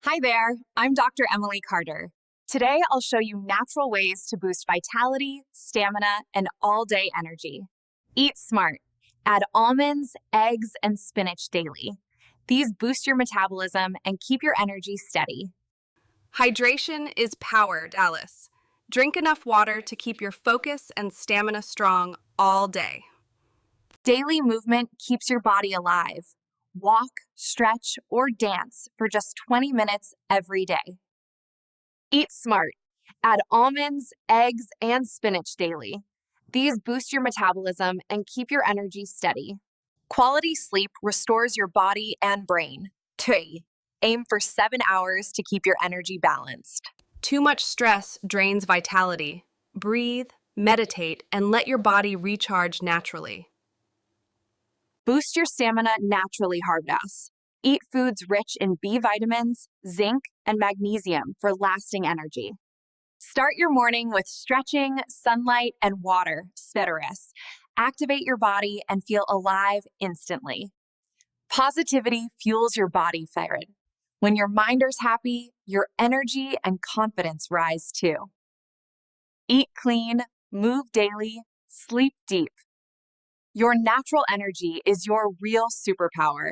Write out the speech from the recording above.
Hi there, I'm Dr. Emily Carter. Today I'll show you natural ways to boost vitality, stamina, and all-day energy. Eat smart. Add almonds, eggs, and spinach daily. These boost your metabolism and keep your energy steady. Hydration is power, Dallas. Drink enough water to keep your focus and stamina strong all day. Daily movement keeps your body alive. Walk, stretch, or dance for just 20 minutes every day. Eat smart. Add almonds, eggs, and spinach daily. These boost your metabolism and keep your energy steady. Quality sleep restores your body and brain. 2. Aim for 7 hours to keep your energy balanced. Too much stress drains vitality. Breathe, meditate, and let your body recharge naturally. Boost your stamina naturally, Harvdas. Eat foods rich in B vitamins, zinc, and magnesium for lasting energy. Start your morning with stretching, sunlight, and water, Spitterus. Activate your body and feel alive instantly. Positivity fuels your body, Thyroid. When your minder's happy, your energy and confidence rise too. Eat clean, move daily, sleep deep. Your natural energy is your real superpower.